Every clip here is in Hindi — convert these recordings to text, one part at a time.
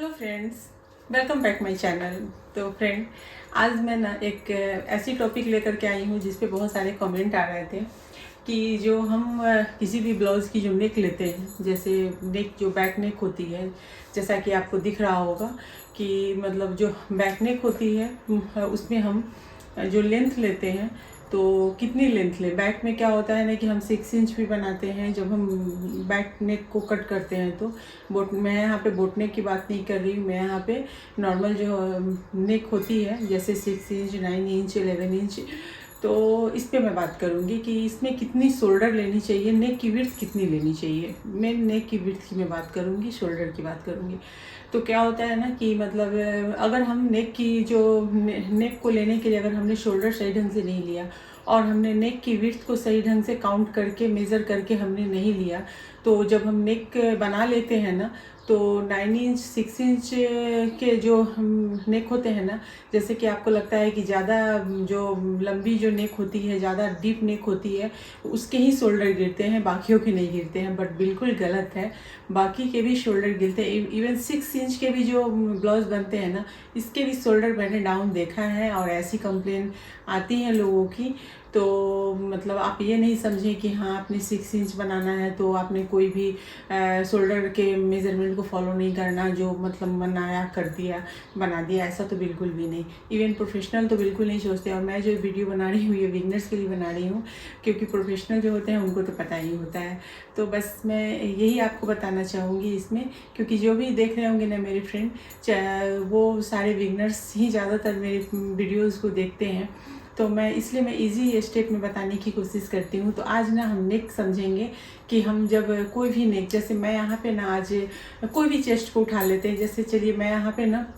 Hello friends, welcome back my channel. तो फ्रेंड, आज मैं ना एक ऐसी टॉपिक लेकर के आई हूँ जिस पे बहुत सारे कमेंट आ रहे थे कि जो हम किसी भी ब्लाउज़ की जो नेक लेते हैं, जैसे नेक जो बैक नेक होती है, जैसा कि आपको दिख रहा होगा कि मतलब जो बैक नेक होती है उसमें हम जो लेंथ लेते हैं तो कितनी लेंथ ले। बैक में क्या होता है ना कि हम 6 इंच भी बनाते हैं जब हम बैक नेक को कट करते हैं। तो मैं यहाँ पे बोट नेक की बात नहीं कर रही हूँ, मैं यहाँ पे नॉर्मल जो नेक होती है जैसे 6 इंच 9 इंच 11 इंच, तो इस पे मैं बात करूँगी कि इसमें कितनी शोल्डर लेनी चाहिए, नेक की विड्थ कितनी लेनी चाहिए। मैं नेक की विड्थ की मैं बात करूँगी, शोल्डर की बात करूँगी। तो क्या होता है ना कि मतलब अगर हम नेक की जो नेक को लेने के लिए अगर हमने शोल्डर सही ढंग से नहीं लिया और हमने नेक की विड्थ को सही ढंग से काउंट करके मेज़र करके हमने नहीं लिया, तो जब हम नेक बना लेते हैं ना तो 9 इंच 6 इंच के जो नेक होते हैं ना, जैसे कि आपको लगता है कि ज़्यादा जो लंबी जो नेक होती है, ज़्यादा डीप नेक होती है, उसके ही शोल्डर गिरते हैं, बाकियों के नहीं गिरते हैं। बट बिल्कुल गलत है, बाकी के भी शोल्डर गिरते हैं। इवन 6 इंच के भी जो ब्लाउज बनते हैं ना, इसके भी शोल्डर मैंने डाउन देखा है और ऐसी कंप्लेन आती है लोगों की। तो मतलब आप ये नहीं समझें कि हाँ आपने 6 इंच बनाना है तो आपने कोई भी शोल्डर के मेज़रमेंट को फॉलो नहीं करना, जो मतलब बनाया कर दिया बना दिया, ऐसा तो बिल्कुल भी नहीं। इवन प्रोफेशनल तो बिल्कुल नहीं सोचते। और मैं जो वीडियो बना रही हूँ ये बिगनर्स के लिए बना रही हूँ, क्योंकि प्रोफेशनल जो होते हैं उनको तो पता ही होता है। तो बस मैं यही आपको बताना चाहूँगी इसमें, क्योंकि जो भी देख रहे होंगे ना मेरे फ्रेंड, वो सारे बिगनर्स ही ज़्यादातर मेरे वीडियोज़ को देखते हैं। तो मैं इसलिए मैं इजी स्टेप में बताने की कोशिश करती हूँ। तो आज ना हम नेक समझेंगे कि हम जब कोई भी नेक, जैसे मैं यहाँ पे ना आज कोई भी चेस्ट को उठा लेते हैं। जैसे चलिए मैं यहाँ पे ना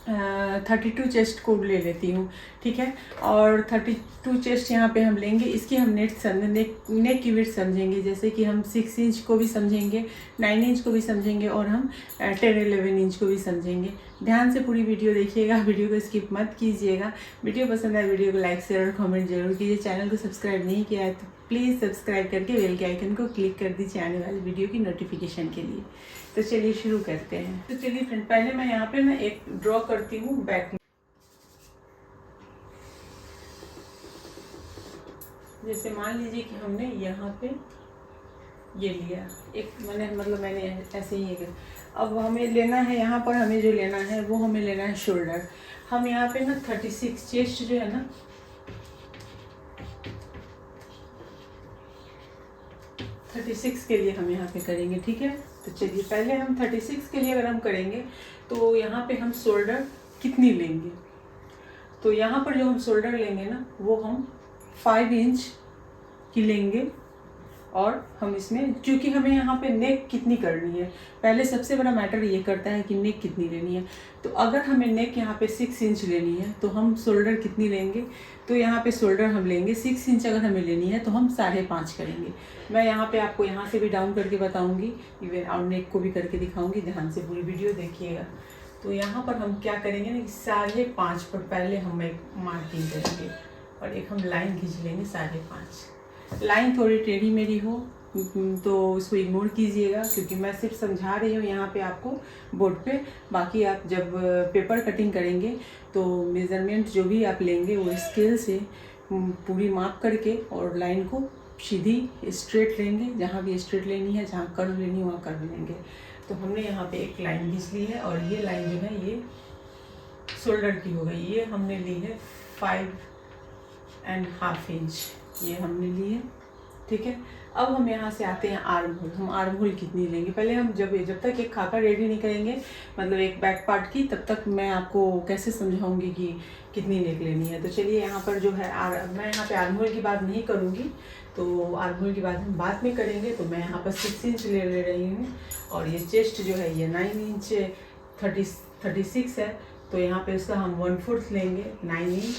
32 चेस्ट को ले लेती हूँ, ठीक है। और 32 चेस्ट यहाँ पे हम लेंगे, इसकी हम नेक की विड्थ समझेंगे। जैसे कि हम 6 इंच को भी समझेंगे, 9 इंच को भी समझेंगे और हम 10-11 इंच को भी समझेंगे। ध्यान से पूरी वीडियो देखिएगा, वीडियो को स्किप मत कीजिएगा। वीडियो पसंद आए वीडियो को लाइक शेयर और कमेंट जरूर कीजिए। चैनल को सब्सक्राइब नहीं किया है तो प्लीज़ सब्सक्राइब करके बेल के आइकन को क्लिक कर दीजिए आने वाली वीडियो की नोटिफिकेशन के लिए। तो चलिए शुरू करते हैं। तो चलिए फ्रेंड, पहले मैं यहाँ पे ना एक ड्रॉ करती हूँ बैक में। जैसे मान लीजिए कि हमने यहाँ पे ये लिया एक, मैंने ऐसे ही एक। अब हमें लेना है यहाँ पर, हमें जो लेना है वो हमें लेना है शोल्डर। हम यहाँ पे ना 36 चेस्ट जो है ना, 36 के लिए हम यहाँ पे करेंगे, ठीक है। तो चलिए पहले हम 36 के लिए अगर हम करेंगे तो यहाँ पे हम शोल्डर कितनी लेंगे। तो यहाँ पर जो हम शोल्डर लेंगे ना वो हम 5 इंच की लेंगे। और हम इसमें, क्योंकि हमें यहाँ पे नेक कितनी करनी है, पहले सबसे बड़ा मैटर ये करता है कि नेक कितनी लेनी है। तो अगर हमें नेक यहाँ पे 6 इंच लेनी है तो हम शोल्डर कितनी लेंगे। तो यहाँ पे शोल्डर हम लेंगे 6 इंच। अगर हमें लेनी है तो हम 5.5 करेंगे। मैं यहाँ पे आपको यहाँ से भी डाउन करके बताऊँगी, इवन और नेक को भी करके दिखाऊँगी। ध्यान से पूरी वीडियो देखिएगा। तो यहाँ पर हम क्या करेंगे ना, 5.5 पर पहले हम एक मार्किंग करेंगे और एक हम लाइन खींच लेंगे 5.5। लाइन थोड़ी टेढ़ी मेढ़ी हो तो उसको इग्नोर कीजिएगा, क्योंकि मैं सिर्फ समझा रही हूँ यहाँ पे आपको बोर्ड पे। बाकी आप जब पेपर कटिंग करेंगे तो मेज़रमेंट जो भी आप लेंगे वो स्केल से पूरी माप करके और लाइन को सीधी स्ट्रेट लेंगे। जहाँ भी स्ट्रेट लेनी है, जहाँ कर्व लेनी है वहाँ कर्व लेंगे। तो हमने यहाँ पे एक लाइन खींच ली है और ये लाइन जो है ये शोल्डर की हो गई। ये हमने ली है 5.5 इंच, ये हमने ली है, ठीक है। अब हम यहाँ से आते हैं आर्म होल। हम आर्म होल कितनी लेंगे, पहले हम जब तक एक खाका रेडी नहीं करेंगे, मतलब एक बैक पार्ट की, तब तक मैं आपको कैसे समझाऊंगी कि कितनी नेक लेनी है। तो चलिए यहाँ पर जो है मैं यहाँ पे आर्म होल की बात नहीं करूँगी, तो आर्म होल की बात हम बाद में करेंगे। तो मैं यहाँ पर 6 इंच ले रही हूँ और ये चेस्ट जो है ये 9 इंच 36 है। तो यहाँ पे उसका हम 1/4 लेंगे, 9 इंच।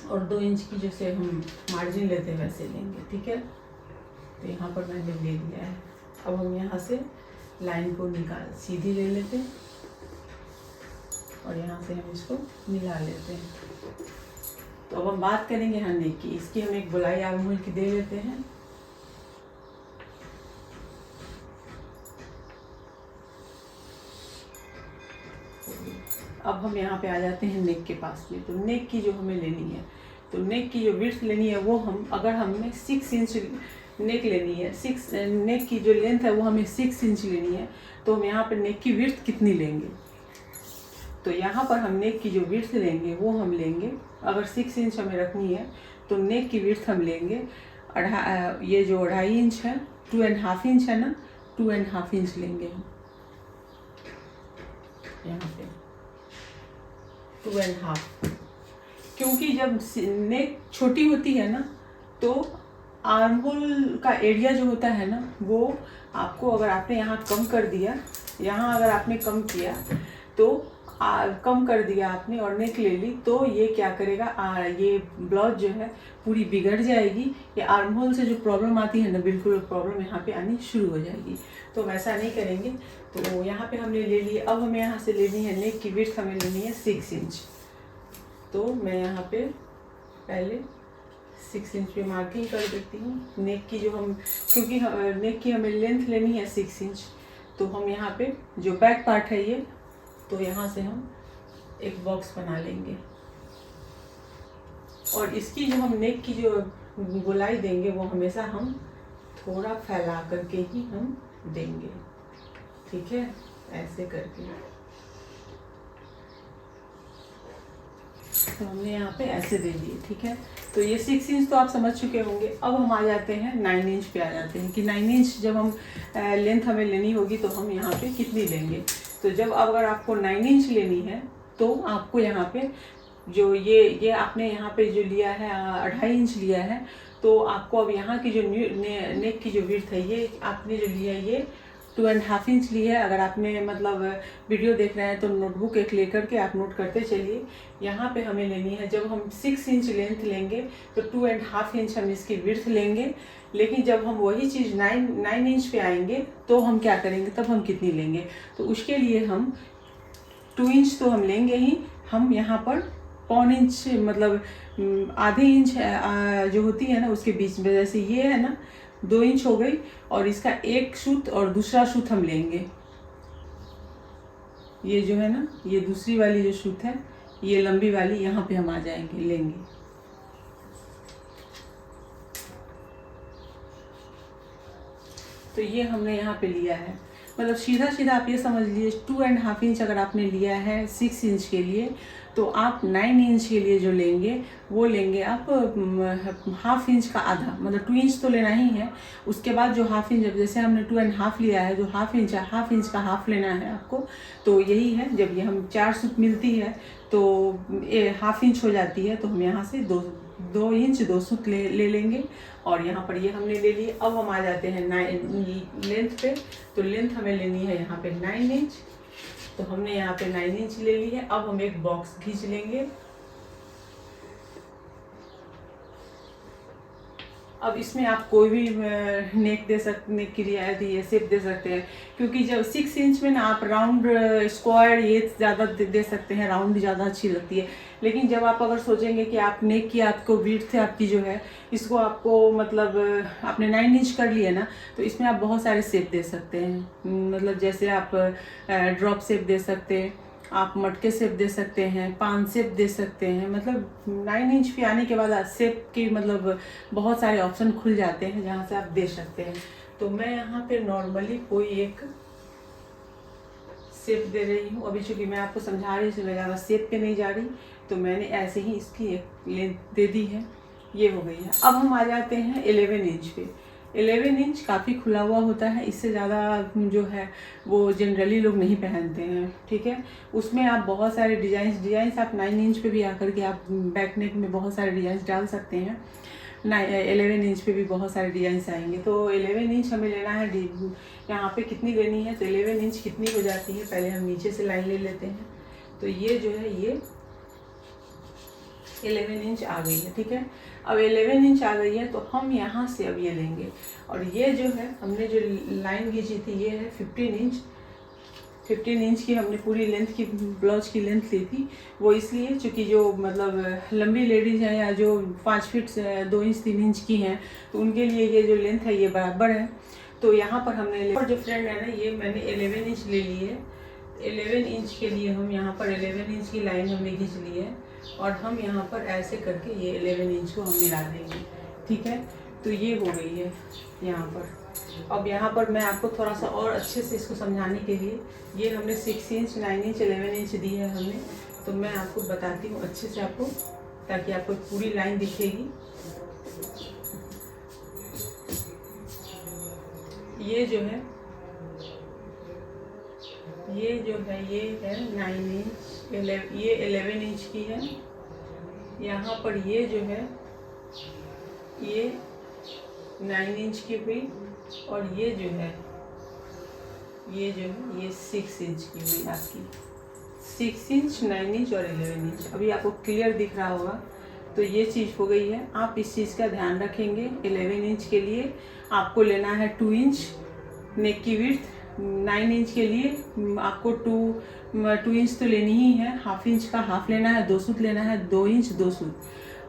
और 2 इंच की जैसे हम मार्जिन लेते हैं वैसे लेंगे, ठीक है। तो यहाँ पर मैंने ले लिया है। अब हम यहाँ से लाइन को सीधी ले लेते हैं और यहाँ से हम इसको मिला लेते हैं। तो अब हम बात करेंगे हाँ नेक की। इसकी हम एक गोलाई आर्म होल की दे लेते हैं। अब हम यहाँ पे आ जाते हैं नेक के पास में। तो नेक की जो हमें लेनी है, तो नेक की जो विड्थ लेनी है वो हम, अगर हमें 6 इंच नेक लेनी है, 6 नेक की जो लेंथ है वो हमें 6 इंच लेनी है, तो हम यहाँ पे नेक की विड्थ कितनी लेंगे। तो यहाँ पर हम नेक की जो विड्थ लेंगे वो हम लेंगे, अगर 6 इंच हमें रखनी है तो नेक की विड्थ हम लेंगे ये जो 2.5 इंच है, 2.5 इंच है ना, 2.5 इंच लेंगे हम यहाँ पे 2.5। क्योंकि जब नेक छोटी होती है ना तो आर्म होल का एरिया जो होता है ना वो आपको, अगर आपने यहाँ कम कर दिया, यहाँ अगर आपने कम किया तो कम कर दिया आपने और नेक ले ली, तो ये क्या करेगा, ये ब्लाउज जो है पूरी बिगड़ जाएगी। ये आर्म होल से जो प्रॉब्लम आती है ना, बिल्कुल प्रॉब्लम यहाँ पे आनी शुरू हो जाएगी। तो हम ऐसा नहीं करेंगे। तो यहाँ पे हमने ले लिए। अब हमें यहाँ से लेनी है नेक की विड्थ, हमें लेनी है 6 इंच। तो मैं यहाँ पे पहले 6 इंच पे मार्किंग कर देती हूँ नेक की, जो हम, क्योंकि नेक की हमें लेंथ लेनी है 6 इंच। तो हम यहाँ पे जो बैक पार्ट है ये, तो यहाँ से हम एक बॉक्स बना लेंगे और इसकी जो हम नेक की जो गोलाई देंगे वो हमेशा हम थोड़ा फैला करके ही हम देंगे, ठीक है, ऐसे करके। तो हमने यहाँ पे ऐसे दे दिए, ठीक है। तो ये 6 इंच तो आप समझ चुके होंगे। अब हम आ जाते हैं 9 इंच पे आ जाते हैं कि 9 इंच जब हम लेंथ हमें लेनी होगी तो हम यहाँ पे कितनी लेंगे। तो जब अगर आपको 9 इंच लेनी है तो आपको यहाँ पे जो ये आपने यहाँ पे जो लिया है 2.5 इंच लिया है, तो आपको अब यहाँ की जो नेक की जो विड्थ है ये आपने जो लिया है ये 2.5 इंच ली है। अगर आपने मतलब वीडियो देख रहे हैं तो नोटबुक एक लेकर के आप नोट करते चलिए। यहाँ पे हमें लेनी है, जब हम 6 इंच लेंथ लेंगे तो 2.5 इंच हम इसकी विड्थ लेंगे। लेकिन जब हम वही चीज़ 9 इंच पे आएंगे तो हम क्या करेंगे, तब हम कितनी लेंगे। तो उसके लिए हम 2 इंच तो हम लेंगे ही, हम यहाँ पर 1.25 इंच मतलब आधे इंच जो होती है ना उसके बीच में, जैसे ये है ना 2 इंच हो गई और इसका एक सूत और दूसरा सूत हम लेंगे। ये जो है ना, ये दूसरी वाली जो सूत है, ये लंबी वाली यहाँ पे हम आ जाएंगे, लेंगे। तो ये हमने यहाँ पे लिया है, मतलब सीधा सीधा आप ये समझ लीजिए 2.5 इंच अगर आपने लिया है 6 इंच के लिए, तो आप 9 इंच के लिए जो लेंगे वो लेंगे आप हाफ इंच का आधा, मतलब 2 इंच तो लेना ही है। उसके बाद जो हाफ इंच, जैसे हमने 2.5 लिया है, जो हाफ इंच है, हाफ इंच का हाफ लेना है आपको। तो यही है, जब ये हम 4 सूत मिलती है तो ये हाफ इंच हो जाती है, तो हम यहाँ से 2 इंच 2 सूत ले लेंगे और यहाँ पर ये हमने ले लिए। अब हम आ जाते हैं लेंथ पे। तो लेंथ हमें लेनी है यहाँ पे 9 इंच, तो हमने यहाँ पे 9 इंच ले ली है। अब हम एक बॉक्स खींच लेंगे। अब इसमें आप कोई भी नेक दे सकते, नेक की रियायत ये शेप दे सकते हैं, क्योंकि जब 6 इंच में ना आप राउंड स्क्वायर ये ज़्यादा दे सकते हैं, राउंड ज़्यादा अच्छी लगती है। लेकिन जब आप अगर सोचेंगे कि आप नेक की आपको विड्थ है आपकी जो है, इसको आपको मतलब आपने 9 इंच कर लिया ना, तो इसमें आप बहुत सारे शेप दे सकते हैं। मतलब जैसे आप ड्रॉप शेप दे सकते हैं, आप मटके शेप दे सकते हैं, पान शेप दे सकते हैं। मतलब 9 इंच पे आने के बाद शेप की मतलब बहुत सारे ऑप्शन खुल जाते हैं जहाँ से आप दे सकते हैं। तो मैं यहाँ पे नॉर्मली कोई एक शेप दे रही हूँ। अभी चूँकि मैं आपको समझा रही हूँ, मैं ज़्यादा शेप पे नहीं जा रही, तो मैंने ऐसे ही इसकी एक लेंथ दे दी है, ये हो गई है। अब हम आ जाते हैं 11 इंच पे। 11 इंच काफ़ी खुला हुआ होता है, इससे ज़्यादा जो है वो जनरली लोग नहीं पहनते हैं, ठीक है। उसमें आप बहुत सारे डिज़ाइंस आप 9 इंच पे भी आकर के आप बैक नेक में बहुत सारे डिज़ाइंस डाल सकते हैं। 11 इंच पे भी बहुत सारे डिज़ाइंस आएंगे। तो 11 इंच हमें लेना है, यहाँ पे कितनी लेनी है, तो 11 इंच कितनी हो जाती है, पहले हम नीचे से लाइन ले लेते हैं। तो ये जो है ये 11 इंच आ गई है, ठीक है। अब 11 इंच आ गई है तो हम यहाँ से अब ये लेंगे, और ये जो है हमने जो लाइन खींची थी ये है 15 इंच। 15 इंच की हमने पूरी लेंथ की ब्लाउज की लेंथ ली थी। वो इसलिए चूँकि जो मतलब लंबी लेडीज़ हैं या जो 5 फीट 2 इंच 3 इंच की हैं, तो उनके लिए ये जो लेंथ है ये बराबर है। तो यहाँ पर हमने, और जो फ्रेंड है ना, ये मैंने 11 इंच ले ली है। 11 इंच के लिए हम यहाँ पर 11 इंच की लाइन हमने खींच ली है और हम यहाँ पर ऐसे करके ये 11 इंच को हम मिला देंगे। ठीक है, तो ये हो गई है यहाँ पर। अब यहाँ पर मैं आपको थोड़ा सा और अच्छे से इसको समझाने के लिए, ये हमने 6 इंच 9 इंच 11 इंच दी है हमने, तो मैं आपको बताती हूँ अच्छे से आपको, ताकि आपको पूरी लाइन दिखेगी। ये जो है ये है 9 इंच, ये 11 इंच की है। यहाँ पर ये जो है ये 9 इंच की हुई और ये जो है ये 6 इंच की हुई आपकी। 6 इंच 9 इंच और 11 इंच अभी आपको क्लियर दिख रहा होगा। तो ये चीज़ हो गई है। आप इस चीज़ का ध्यान रखेंगे। 11 इंच के लिए आपको लेना है 2 इंच नेक की विड्थ। 9 इंच के लिए आपको 2 इंच तो लेनी ही है, हाफ इंच का हाफ लेना है, 2 सूत लेना है, 2 इंच 2 सूत।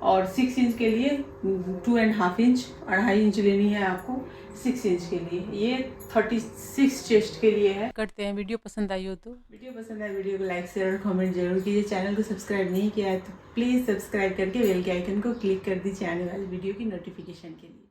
और 6 इंच के लिए 2.5 इंच, 2.5 इंच लेनी है आपको 6 इंच के लिए। ये 36 चेस्ट के लिए है। करते हैं। वीडियो पसंद आई हो तो वीडियो को लाइक शेयर और कमेंट जरूर कीजिए। चैनल को सब्सक्राइब नहीं किया है तो प्लीज़ सब्सक्राइब करके बेल के आइकन को क्लिक कर दीजिए आने वाली वीडियो की नोटिफिकेशन के लिए।